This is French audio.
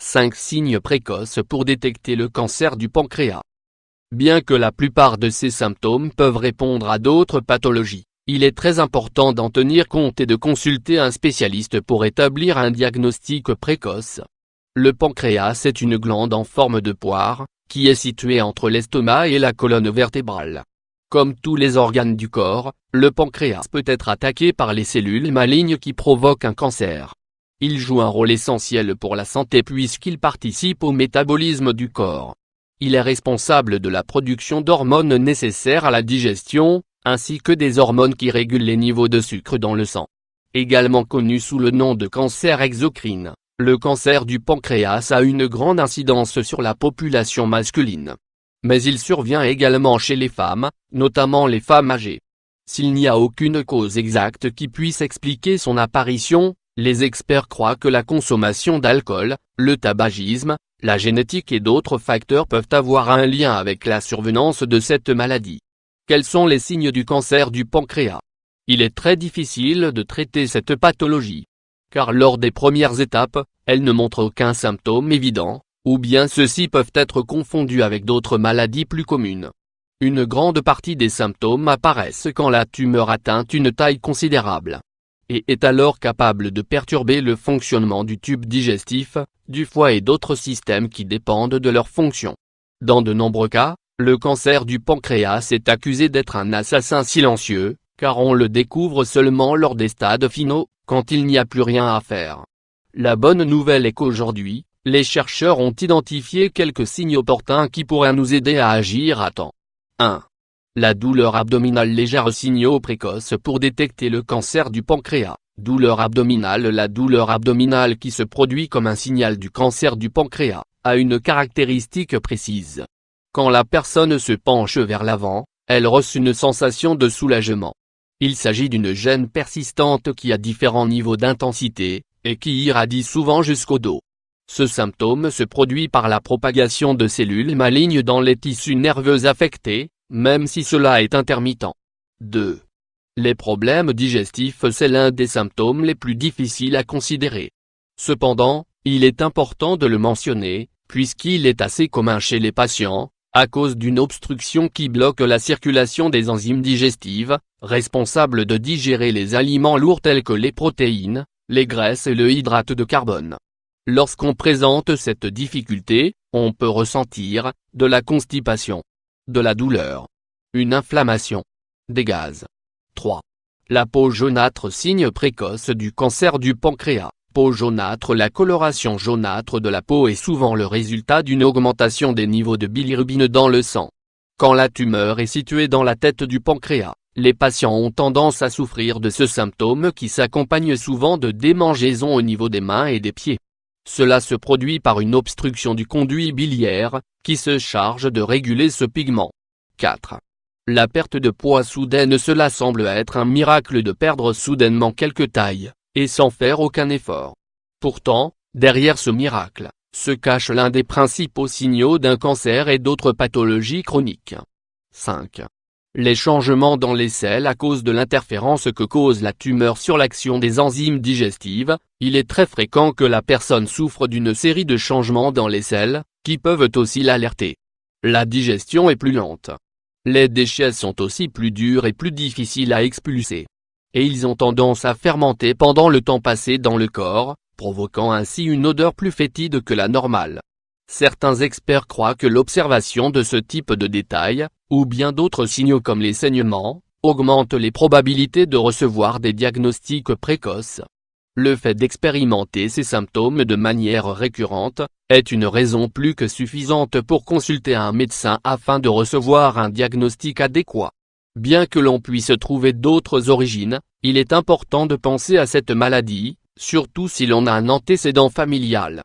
5 signes précoces pour détecter le cancer du pancréas. Bien que la plupart de ces symptômes peuvent répondre à d'autres pathologies, il est très important d'en tenir compte et de consulter un spécialiste pour établir un diagnostic précoce. Le pancréas est une glande en forme de poire, qui est située entre l'estomac et la colonne vertébrale. Comme tous les organes du corps, le pancréas peut être attaqué par les cellules malignes qui provoquent un cancer. Il joue un rôle essentiel pour la santé puisqu'il participe au métabolisme du corps. Il est responsable de la production d'hormones nécessaires à la digestion, ainsi que des hormones qui régulent les niveaux de sucre dans le sang. Également connu sous le nom de cancer exocrine, le cancer du pancréas a une grande incidence sur la population masculine. Mais il survient également chez les femmes, notamment les femmes âgées. S'il n'y a aucune cause exacte qui puisse expliquer son apparition, les experts croient que la consommation d'alcool, le tabagisme, la génétique et d'autres facteurs peuvent avoir un lien avec la survenance de cette maladie. Quels sont les signes du cancer du pancréas? Il est très difficile de traiter cette pathologie. Car lors des premières étapes, elle ne montre aucun symptôme évident, ou bien ceux-ci peuvent être confondus avec d'autres maladies plus communes. Une grande partie des symptômes apparaissent quand la tumeur atteint une taille considérable, et est alors capable de perturber le fonctionnement du tube digestif, du foie et d'autres systèmes qui dépendent de leur fonction. Dans de nombreux cas, le cancer du pancréas est accusé d'être un assassin silencieux, car on le découvre seulement lors des stades finaux, quand il n'y a plus rien à faire. La bonne nouvelle est qu'aujourd'hui, les chercheurs ont identifié quelques signes opportuns qui pourraient nous aider à agir à temps. 1. La douleur abdominale légère. Signaux précoces pour détecter le cancer du pancréas. Douleur abdominale. La douleur abdominale qui se produit comme un signal du cancer du pancréas, a une caractéristique précise. Quand la personne se penche vers l'avant, elle ressent une sensation de soulagement. Il s'agit d'une gêne persistante qui a différents niveaux d'intensité, et qui irradie souvent jusqu'au dos. Ce symptôme se produit par la propagation de cellules malignes dans les tissus nerveux affectés, même si cela est intermittent. 2. Les problèmes digestifs. C'est l'un des symptômes les plus difficiles à considérer. Cependant, il est important de le mentionner, puisqu'il est assez commun chez les patients, à cause d'une obstruction qui bloque la circulation des enzymes digestives, responsables de digérer les aliments lourds tels que les protéines, les graisses et le hydrate de carbone. Lorsqu'on présente cette difficulté, on peut ressentir de la constipation, de la douleur, une inflammation, des gaz. 3. La peau jaunâtre. Signe précoce du cancer du pancréas. Peau jaunâtre. La coloration jaunâtre de la peau est souvent le résultat d'une augmentation des niveaux de bilirubine dans le sang. Quand la tumeur est située dans la tête du pancréas, les patients ont tendance à souffrir de ce symptôme qui s'accompagne souvent de démangeaisons au niveau des mains et des pieds. Cela se produit par une obstruction du conduit biliaire, qui se charge de réguler ce pigment. 4. La perte de poids soudaine. Cela semble être un miracle de perdre soudainement quelques tailles, et sans faire aucun effort. Pourtant, derrière ce miracle, se cache l'un des principaux signaux d'un cancer et d'autres pathologies chroniques. 5. Les changements dans les selles. À cause de l'interférence que cause la tumeur sur l'action des enzymes digestives, il est très fréquent que la personne souffre d'une série de changements dans les selles, qui peuvent aussi l'alerter. La digestion est plus lente. Les déchets sont aussi plus durs et plus difficiles à expulser. Et ils ont tendance à fermenter pendant le temps passé dans le corps, provoquant ainsi une odeur plus fétide que la normale. Certains experts croient que l'observation de ce type de détails, ou bien d'autres signaux comme les saignements, augmente les probabilités de recevoir des diagnostics précoces. Le fait d'expérimenter ces symptômes de manière récurrente, est une raison plus que suffisante pour consulter un médecin afin de recevoir un diagnostic adéquat. Bien que l'on puisse trouver d'autres origines, il est important de penser à cette maladie, surtout si l'on a un antécédent familial.